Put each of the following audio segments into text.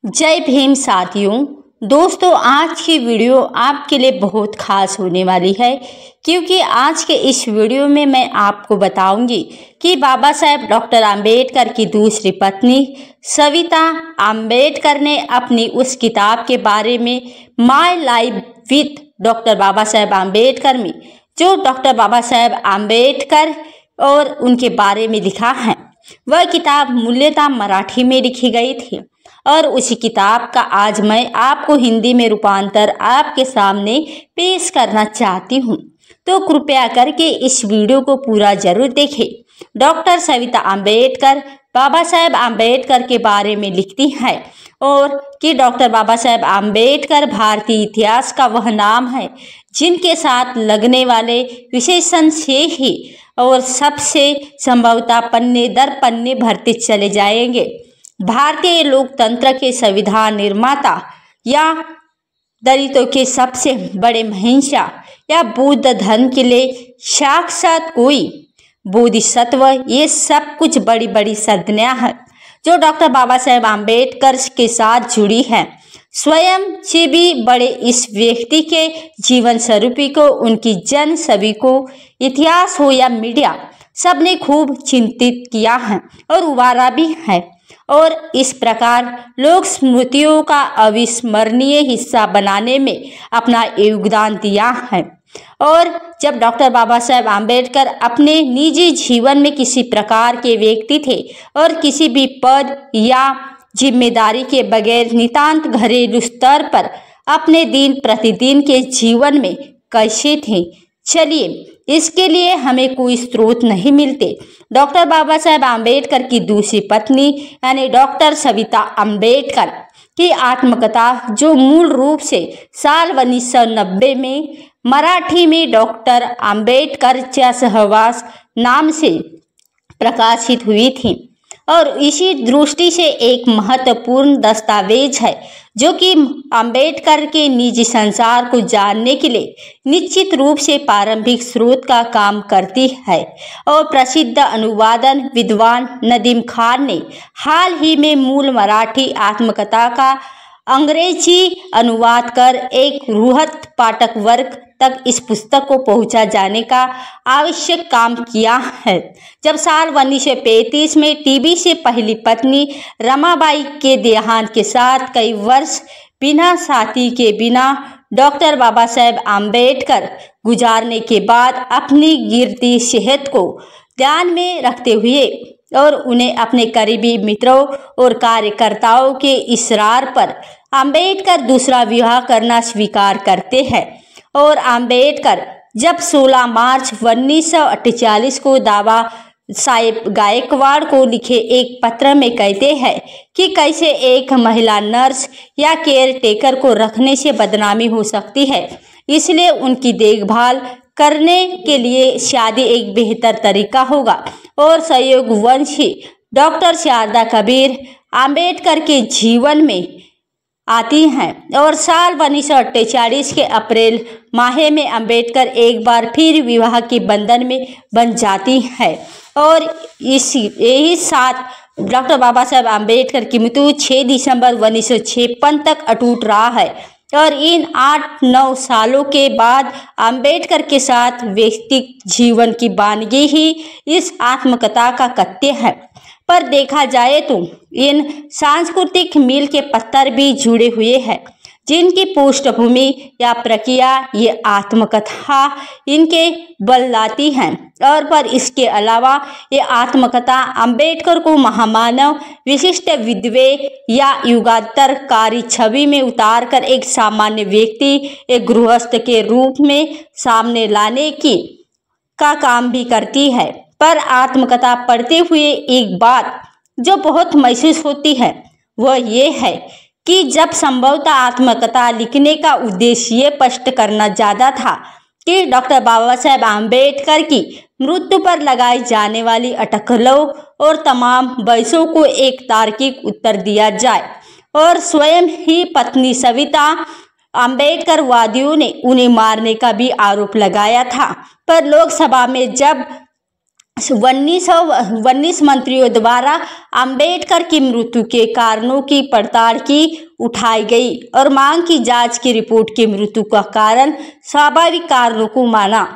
जय भीम साथियों। दोस्तों, आज की वीडियो आपके लिए बहुत खास होने वाली है क्योंकि आज के इस वीडियो में मैं आपको बताऊंगी कि बाबा साहेब डॉक्टर आम्बेडकर की दूसरी पत्नी सविता आम्बेडकर ने अपनी उस किताब के बारे में my life with doctor Baba Saheb Ambedkar में जो डॉक्टर बाबा साहेब आम्बेडकर और उनके बारे में लिखा है। वह किताब मूल्यतः मराठी में लिखी गई थी और उसी किताब का आज मैं आपको हिंदी में रूपांतर आपके सामने पेश करना चाहती हूँ, तो कृपया करके इस वीडियो को पूरा जरूर देखें। डॉक्टर सविता आम्बेडकर बाबा साहेब आम्बेडकर के बारे में लिखती हैं और कि डॉक्टर बाबा साहेब आम्बेडकर भारतीय इतिहास का वह नाम है जिनके साथ लगने वाले विशेषण से ही और सबसे संभवतः पन्ने दर पन्ने भरते चले जाएंगे। भारतीय लोकतंत्र के संविधान निर्माता या दलितों के सबसे बड़े महिंसा या बुद्ध धर्म के लिए साक्षात कोई बोधिसत्व, ये सब कुछ बड़ी बड़ी संज्ञा है जो डॉक्टर बाबा साहेब आम्बेडकर के साथ जुड़ी है। स्वयं से भी बड़े इस व्यक्ति के जीवन स्वरूपी को उनकी जन सभी को इतिहास हो या मीडिया सबने खूब चिंतित किया है और उबारा भी है और इस प्रकार लोक स्मृतियों का अविस्मरणीय हिस्सा बनाने में अपना योगदान दिया है। और जब डॉक्टर बाबा साहेब आम्बेडकर अपने निजी जीवन में किसी प्रकार के व्यक्ति थे और किसी भी पद या जिम्मेदारी के बगैर नितांत घरेलू स्तर पर अपने दिन प्रतिदिन के जीवन में कैसे थे, चलिए इसके लिए हमें कोई स्रोत नहीं मिलते। डॉक्टर बाबा साहेब आम्बेडकर की दूसरी पत्नी यानी डॉक्टर सविता आम्बेडकर की आत्मकथा जो मूल रूप से साल 1990 में मराठी में डॉक्टर आम्बेडकरच्या सहवास नाम से प्रकाशित हुई थी और इसी दृष्टि से एक महत्वपूर्ण दस्तावेज है जो कि आम्बेडकर के निजी संसार को जानने के लिए निश्चित रूप से प्रारंभिक स्रोत का काम करती है। और प्रसिद्ध अनुवादन विद्वान नदीम खान ने हाल ही में मूल मराठी आत्मकथा का अंग्रेजी अनुवाद कर एक बृहत पाठक वर्ग तक इस पुस्तक को पहुंचा जाने का आवश्यक काम किया है। जब साल 1935 में टीबी से पहली पत्नी रमाबाई के देहांत के साथ कई वर्ष बिना साथी के बिना डॉक्टर बाबा साहेब आम्बेडकर गुजारने के बाद अपनी गिरती सेहत को ध्यान में रखते हुए और उन्हें अपने करीबी मित्रों और कार्यकर्ताओं के इसरार पर आम्बेडकर दूसरा विवाह करना स्वीकार करते हैं। और आम्बेडकर जब 16 मार्च 1948 को दादा साहेब गायकवाड़ को लिखे एक पत्र में कहते हैं कि कैसे एक महिला नर्स या केयर टेकर को रखने से बदनामी हो सकती है, इसलिए उनकी देखभाल करने के लिए शादी एक बेहतर तरीका होगा। और संयोगवश डॉक्टर शारदा कबीर आम्बेडकर के जीवन में आती हैं और साल 1948 के अप्रैल माह में आम्बेडकर एक बार फिर विवाह के बंधन में बन जाती है। और यही साथ डॉक्टर बाबा साहेब आम्बेडकर की मृत्यु 6 दिसंबर 1956 तक अटूट रहा है। और इन 8-9 सालों के बाद आम्बेडकर के साथ व्यक्तिगत जीवन की वानगी ही इस आत्मकथा का कथ्य है। पर देखा जाए तो इन सांस्कृतिक मील के पत्थर भी जुड़े हुए हैं जिनकी पृष्ठभूमि या प्रक्रिया ये आत्मकथा इनके बल लाती हैं। और पर इसके अलावा ये आत्मकथा आम्बेडकर को महामानव विशिष्ट विधवे या युगांतरकारी छवि में उतार कर एक सामान्य व्यक्ति एक गृहस्थ के रूप में सामने लाने की का काम भी करती है। पर आत्मकथा पढ़ते हुए एक बात जो बहुत महसूस होती है वह ये है कि जब संभवतः आत्मकथा लिखने का उद्देश्य ये स्पष्ट करना ज़्यादा था कि डॉक्टर बाबा साहेब आम्बेडकर की मृत्यु पर लगाई जाने वाली अटकलों और तमाम बहसों को एक तार्किक उत्तर दिया जाए। और स्वयं ही पत्नी सविता आम्बेडकर वादियों ने उन्हें मारने का भी आरोप लगाया था। पर लोकसभा में जब 19 मंत्रियों द्वारा अंबेडकर की मृत्यु के कारणों की पड़ताल की उठाई गई और मांग की जांच की रिपोर्ट की मृत्यु का कारण स्वाभाविक कारणों को माना,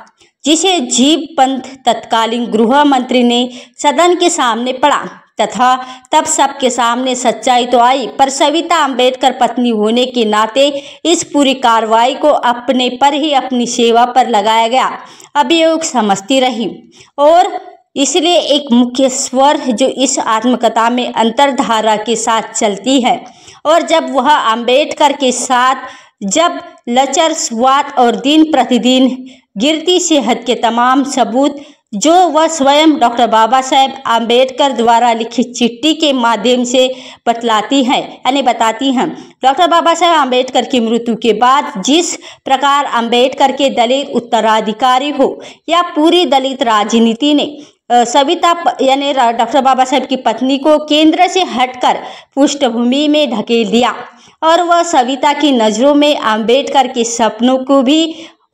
जिसे जीव पंत तत्कालीन गृह मंत्री ने सदन के सामने पढ़ा तथा तब सबके सामने सच्चाई तो आई, पर सविता अंबेडकर पत्नी होने के नाते इस पूरी कार्रवाई को अपने पर ही अपनी सेवा पर लगाया गया अभियोग समझती रही और इसलिए एक मुख्य स्वर जो इस आत्मकथा में अंतरधारा के साथ चलती है। और जब वह अंबेडकर के साथ जब लचर स्वाद और दिन प्रतिदिन गिरती सेहत के तमाम सबूत जो वह स्वयं डॉक्टर बाबा साहेब आम्बेडकर द्वारा लिखित चिट्ठी के माध्यम से बताती हैं। डॉक्टर बाबा साहेब आम्बेडकर की मृत्यु के बाद जिस प्रकार आम्बेडकर के दलित उत्तराधिकारी हो या पूरी दलित राजनीति ने सविता यानी डॉक्टर बाबा साहेब की पत्नी को केंद्र से हटकर पृष्ठभूमि में ढकेल दिया और वह सविता की नज़रों में आम्बेडकर के सपनों को भी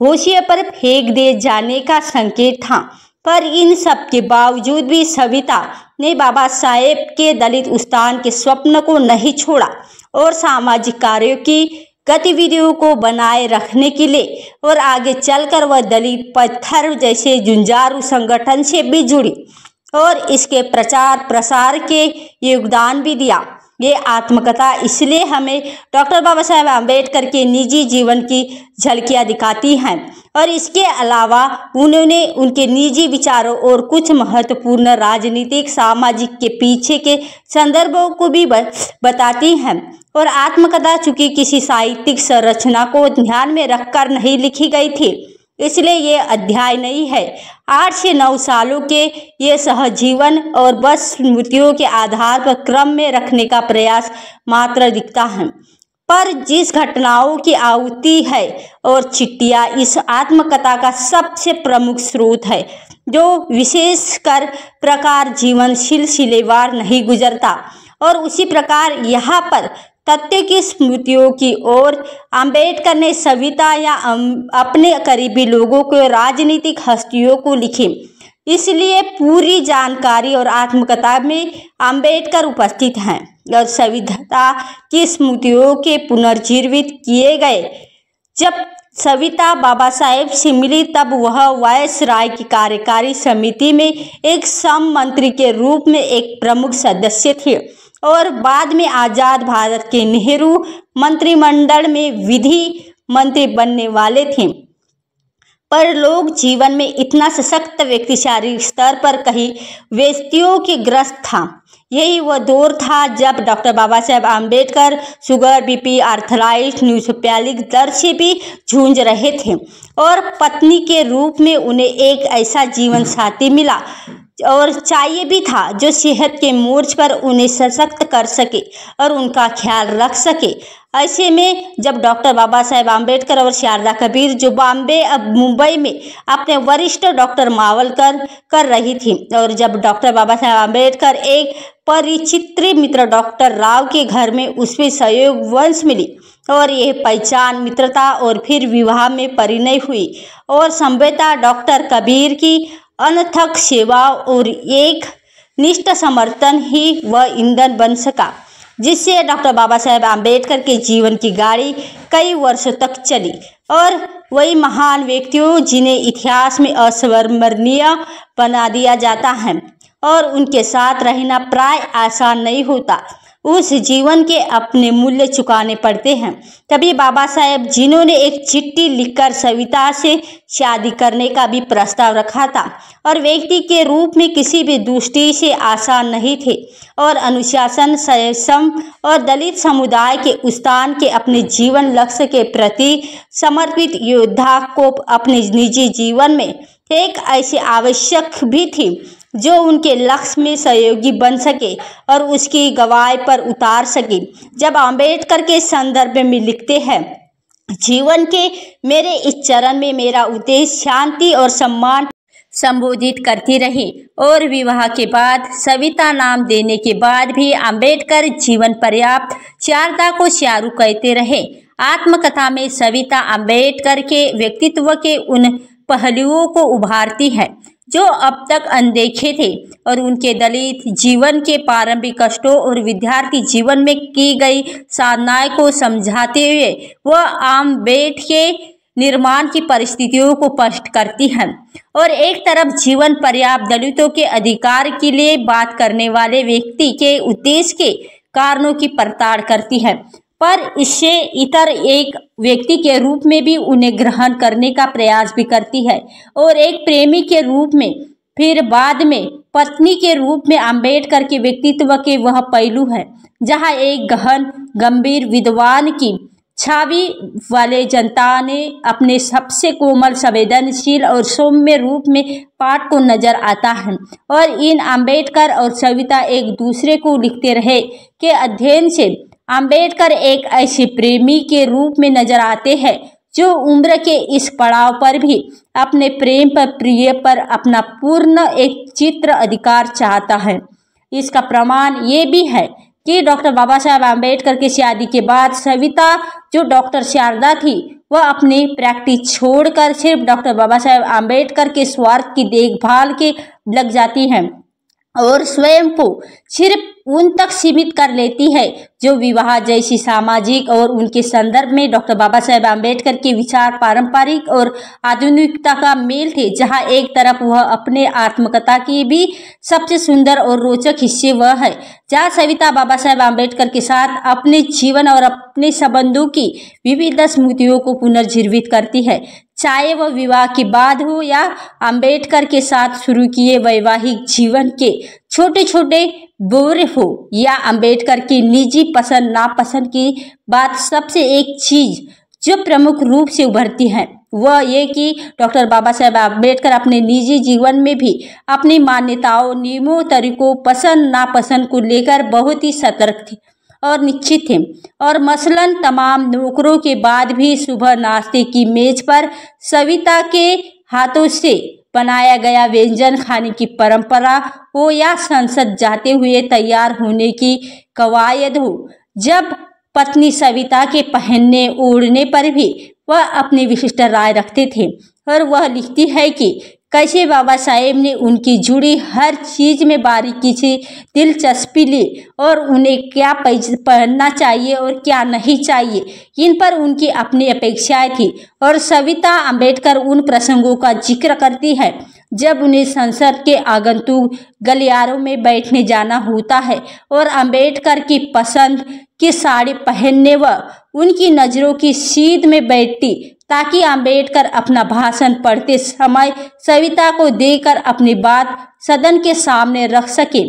होशिये पर फेंक दे जाने का संकेत था। पर इन सब के बावजूद भी सविता ने बाबा साहेब के दलित उत्थान के स्वप्न को नहीं छोड़ा और सामाजिक कार्यों की गतिविधियों को बनाए रखने के लिए और आगे चलकर वह दलित पत्थर जैसे जुंजारू संगठन से भी जुड़ी और इसके प्रचार प्रसार के योगदान भी दिया। ये आत्मकथा इसलिए हमें डॉक्टर बाबा साहेब आम्बेडकर के निजी जीवन की झलकियां दिखाती हैं और इसके अलावा उन्होंने उनके निजी विचारों और कुछ महत्वपूर्ण राजनीतिक सामाजिक के पीछे के संदर्भों को भी बताती हैं। और आत्मकथा चूंकि किसी साहित्यिक संरचना को ध्यान में रखकर नहीं लिखी गई थी इसलिए ये अध्याय नहीं है। 8 से 9 सालों के ये सहजीवन और बस स्मृतियों के आधार पर क्रम में रखने का प्रयास मात्र दिखता है, पर जिस घटनाओं की आहुति है और चिट्ठियाँ इस आत्मकथा का सबसे प्रमुख स्रोत है जो विशेषकर प्रकार जीवन सिलसिलेवार नहीं गुजरता। और उसी प्रकार यहाँ पर तथ्य की स्मृतियों की ओर आम्बेडकर ने सविता या अपने करीबी लोगों को राजनीतिक हस्तियों को लिखी, इसलिए पूरी जानकारी और आत्मकथा में आम्बेडकर उपस्थित हैं और सविता की स्मृतियों के पुनर्जीवित किए गए। जब सविता बाबा साहेब से मिली तब वह वायसराय की कार्यकारी समिति में एक सम मंत्री के रूप में एक प्रमुख सदस्य थे और बाद में आज़ाद भारत के नेहरू मंत्रिमंडल में विधि मंत्री बनने वाले थे। पर लोग जीवन में इतना सशक्त व्यक्ति शारीरिक स्तर पर कहीं व्यक्तियों के ग्रस्त था। यही वह दौर था जब doctor Baba Saheb Ambedkar sugar, BP, arthritis, neuropathic दर्द से भी जूझ रहे थे और पत्नी के रूप में उन्हें एक ऐसा जीवन साथी मिला और चाहिए भी था जो सेहत के मोर्च पर उन्हें सशक्त कर सके और उनका ख्याल रख सके। ऐसे में जब डॉक्टर बाबा साहेब आम्बेडकर और शारदा कबीर जो बॉम्बे अब मुंबई में अपने वरिष्ठ डॉक्टर मावलकर कर रही थी और जब डॉक्टर बाबा साहेब आम्बेडकर एक परिचित मित्र डॉक्टर राव के घर में उसमें सहयोग वंश मिली और यह पहचान मित्रता और फिर विवाह में परिणय हुई और संभवतः डॉक्टर कबीर की अनथक सेवा और एक निष्ठ समर्थन ही वह ईंधन बन सका जिससे डॉक्टर बाबा साहेब आम्बेडकर के जीवन की गाड़ी कई वर्षों तक चली और वही महान व्यक्तियों जिन्हें इतिहास में अस्मरणीय बना दिया जाता है और उनके साथ रहना प्राय आसान नहीं होता। उस जीवन के अपने मूल्य चुकाने पड़ते हैं। तभी बाबा साहेब जिन्होंने एक चिट्ठी लिखकर सविता से शादी करने का भी प्रस्ताव रखा था और व्यक्ति के रूप में किसी भी दृष्टि से आसान नहीं थे और अनुशासन, संयम और दलित समुदाय के उत्थान के अपने जीवन लक्ष्य के प्रति समर्पित योद्धा को अपने निजी जीवन में एक ऐसी आवश्यक भी थी जो उनके लक्ष्य में सहयोगी बन सके और उसकी गवाही पर उतार सके। जब आम्बेडकर के संदर्भ में लिखते हैं, जीवन के मेरे इस चरण में मेरा उद्देश्य शांति और सम्मान संबोधित करती रही और विवाह के बाद सविता नाम देने के बाद भी आम्बेडकर जीवन पर्याप्त शारदा को शारू कहते रहे। आत्मकथा में सविता आम्बेडकर के व्यक्तित्व के उन पहलुओं को उभारती है जो अब तक अनदेखे थे और उनके दलित जीवन के प्रारंभिक कष्टों और विद्यार्थी जीवन में की गई साधनाएं को समझाते हुए वह आम बेट के निर्माण की परिस्थितियों को स्पष्ट करती है और एक तरफ जीवन पर्याप्त दलितों के अधिकार के लिए बात करने वाले व्यक्ति के उद्देश्य के कारणों की पड़ताल करती है, पर इससे इतर एक व्यक्ति के रूप में भी उन्हें ग्रहण करने का प्रयास भी करती है और एक प्रेमी के रूप में, फिर बाद में पत्नी के रूप में अम्बेडकर के व्यक्तित्व के वह पहलू है जहां एक गहन गंभीर विद्वान की छवि वाले जनता ने अपने सबसे कोमल, संवेदनशील और सौम्य रूप में पाठ को नजर आता है और इन अम्बेडकर और सविता एक दूसरे को लिखते रहे के अध्ययन से अम्बेडकर एक ऐसे प्रेमी के रूप में नजर आते हैं जो उम्र के इस पड़ाव पर भी अपने प्रेम पर प्रिय पर अपना पूर्ण एक चित्र अधिकार चाहता है। इसका प्रमाण ये भी है कि डॉक्टर बाबा साहब अम्बेडकर की शादी के बाद सविता जो डॉक्टर शारदा थी वह अपनी प्रैक्टिस छोड़कर सिर्फ डॉक्टर बाबा साहब अम्बेडकर के स्वार्थ की देखभाल के लग जाती हैं और स्वयं को सिर्फ उन तक सीमित कर लेती है जो विवाह जैसी सामाजिक और उनके संदर्भ में डॉक्टर बाबा साहेब अम्बेडकर के विचार पारंपरिक और आधुनिकता का मेल थे। जहां एक तरफ वह अपने आत्मकथा की भी सबसे सुंदर और रोचक हिस्से वह है जहां सविता बाबा साहेब अम्बेडकर के साथ अपने जीवन और अपने संबंधों की विविध स्मृतियों को पुनर्जीवित करती है, चाहे वह विवाह के बाद हो या अम्बेडकर के साथ शुरू किए वैवाहिक जीवन के छोटे छोटे बोरे हो या अम्बेडकर की निजी पसंद नापसंद की बात। सबसे एक चीज जो प्रमुख रूप से उभरती है वह ये कि डॉक्टर बाबा साहेब अम्बेडकर अपने निजी जीवन में भी अपनी मान्यताओं, नियमों, तरीकों, पसंद नापसंद को लेकर बहुत ही सतर्क थे और निश्चित थे और मसलन तमाम नौकरों के बाद भी सुबह नाश्ते की मेज पर सविता के हाथों से बनाया गया व्यंजन खाने की परंपरा हो या संसद जाते हुए तैयार होने की कवायद हो। जब पत्नी सविता के पहनने ओढ़ने पर भी वह अपनी विशिष्ट राय रखते थे और वह लिखती है कि कैसे बाबा साहेब ने उनकी जुड़ी हर चीज में बारीकी से दिलचस्पी ली और उन्हें क्या पहनना चाहिए और क्या नहीं चाहिए इन पर उनकी अपनी अपेक्षाएं थी। और सविता अम्बेडकर उन प्रसंगों का जिक्र करती है जब उन्हें संसद के आगंतुक गलियारों में बैठने जाना होता है और अम्बेडकर की पसंद की साड़ी पहनने व उनकी नज़रों की सीध में बैठती ताकि अम्बेडकर अपना भाषण पढ़ते समय सविता को देकर अपनी बात सदन के सामने रख सके।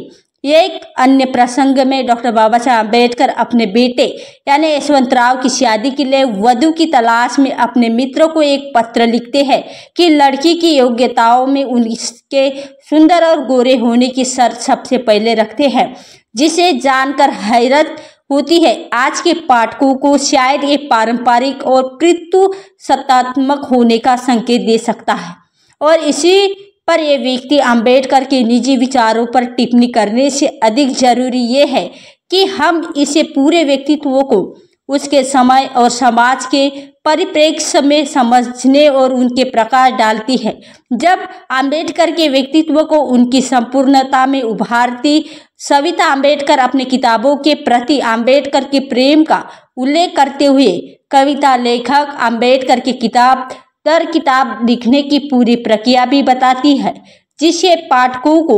एक अन्य प्रसंग में डॉक्टर बाबा साहब अम्बेडकर अपने बेटे यानी यशवंतराव की शादी के लिए वधू की तलाश में अपने मित्रों को एक पत्र लिखते हैं कि लड़की की योग्यताओं में उनके सुंदर और गोरे होने की शर्त सबसे पहले रखते हैं, जिसे जानकर हैरत होती है आज के पाठकों को शायद ये पारंपरिक और पितृसत्तात्मक होने का संकेत दे सकता है। और इसी पर यह व्यक्ति अम्बेडकर के निजी विचारों पर टिप्पणी करने से अधिक जरूरी ये है कि हम इसे पूरे व्यक्तित्व को उसके समय और समाज के परिप्रेक्ष्य में समझने और उनके प्रकाश डालती है। जब अम्बेडकर के व्यक्तित्व को उनकी संपूर्णता में उभारती सविता अम्बेडकर अपने किताबों के प्रति अम्बेडकर के प्रेम का उल्लेख करते हुए कविता लेखक अम्बेडकर की किताब दर किताब लिखने की पूरी प्रक्रिया भी बताती है, जिससे पाठकों को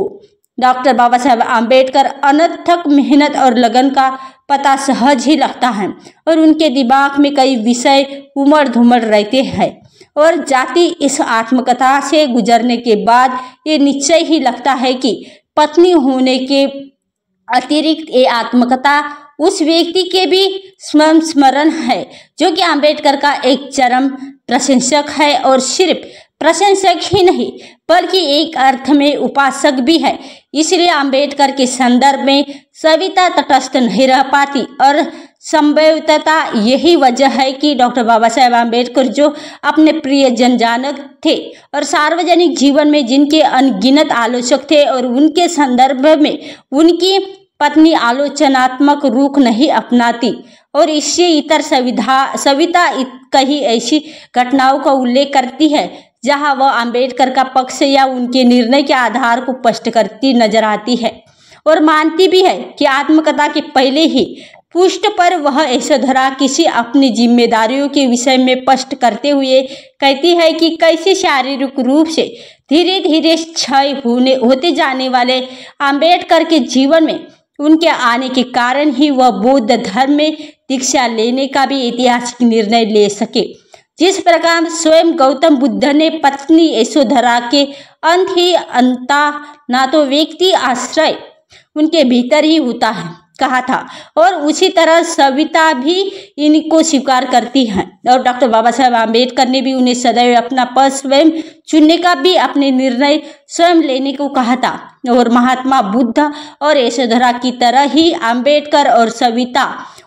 डॉक्टर बाबा साहब अम्बेडकर अनथक मेहनत और लगन का पता सहज ही लगता है और उनके दिमाग में कई विषय उमड़ धुमड़ रहते हैं और जाति इस आत्मकथा से गुजरने के बाद ये निश्चय ही लगता है कि पत्नी होने के अतिरिक्त ये आत्मकथा उस व्यक्ति के भी स्मरण है जो कि अम्बेडकर का एक चरम प्रशंसक है और सिर्फ प्रशंसक ही नहीं बल्कि एक अर्थ में उपासक भी है। इसलिए अम्बेडकर के संदर्भ में सविता तटस्थ नहीं रह पाती और संभवतः यही वजह है कि डॉक्टर बाबा साहेब अम्बेडकर जो अपने प्रिय जनजानक थे और सार्वजनिक जीवन में जिनके अनगिनत आलोचक थे और उनके संदर्भ में उनकी पत्नी आलोचनात्मक रुख नहीं अपनाती और इससे इतर सविता कई ऐसी घटनाओं का उल्लेख करती है जहां वह अंबेडकर का पक्ष या उनके निर्णय के आधार को स्पष्ट करती नजर आती है और मानती भी है कि आत्मकथा के पहले ही पृष्ठ पर वह यशोधरा किसी अपनी जिम्मेदारियों के विषय में स्पष्ट करते हुए कहती है कि कैसे शारीरिक रूप से धीरे धीरे क्षय होते जाने वाले अंबेडकर के जीवन में उनके आने के कारण ही वह बौद्ध धर्म में दीक्षा लेने का भी ऐतिहासिक निर्णय ले सके। जिस प्रकार स्वयं गौतम बुद्ध ने पत्नी यशोधरा के अंत ही अंता ना तो व्यक्ति आश्रय उनके भीतर ही होता है कहा था, और उसी तरह सविता भी इनको स्वीकार करती हैं। और डॉक्टर बाबा साहेब आम्बेडकर ने भी उन्हें सदैव अपना पद स्वयं चुनने का भी अपने निर्णय स्वयं लेने को कहा था। और महात्मा बुद्ध और यशोधरा की तरह ही आम्बेडकर और सविता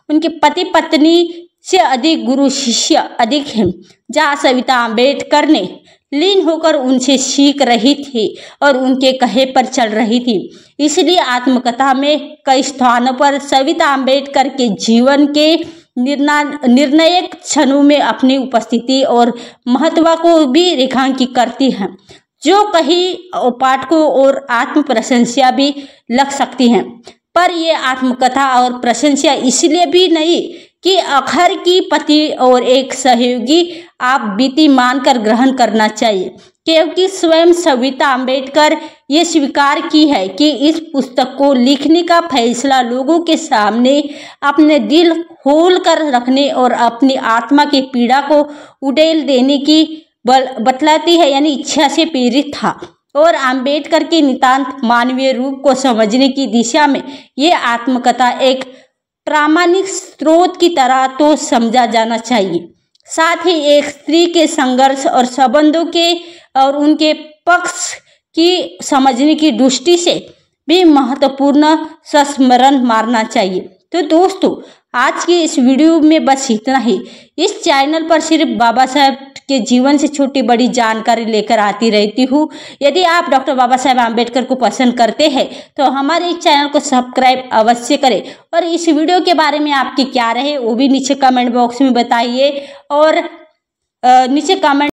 उनके पति पत्नी से अधिक गुरु शिष्य अधिक हैं। जहाँ सविता आम्बेडकर ने लीन होकर उनसे सीख रही थी और उनके कहे पर चल रही थी, इसलिए आत्मकथा में कई स्थानों पर सविता आम्बेडकर के जीवन के निर्णायक क्षणों में अपनी उपस्थिति और महत्व को भी रेखांकित करती हैं, जो कहीं पाठकों और आत्म प्रशंसा भी लग सकती हैं। पर ये आत्मकथा और प्रशंसा इसलिए भी नहीं कि अखर की पति और एक सहयोगी आप बीती मानकर ग्रहण करना चाहिए, क्योंकि स्वयं सविता आम्बेडकर ये स्वीकार की है कि इस पुस्तक को लिखने का फैसला लोगों के सामने अपने दिल खोल कर रखने और अपनी आत्मा की पीड़ा को उड़ेल देने की बतलाती है, यानी इच्छा से प्रेरित था। और आम्बेडकर के नितांत मानवीय रूप को समझने की दिशा में ये आत्मकथा एक प्रामाणिक स्रोत की तरह तो समझा जाना चाहिए, साथ ही एक स्त्री के संघर्ष और संबंधों के और उनके पक्ष की समझने की दृष्टि से भी महत्वपूर्ण संस्मरण मारना चाहिए। तो दोस्तों, आज की इस वीडियो में बस इतना ही। इस चैनल पर सिर्फ बाबा साहेब के जीवन से छोटी बड़ी जानकारी लेकर आती रहती हूँ। यदि आप डॉक्टर बाबा साहेब आम्बेडकर को पसंद करते हैं तो हमारे इस चैनल को सब्सक्राइब अवश्य करें, और इस वीडियो के बारे में आपकी क्या राय है वो भी नीचे कमेंट बॉक्स में बताइए, और नीचे कमेंट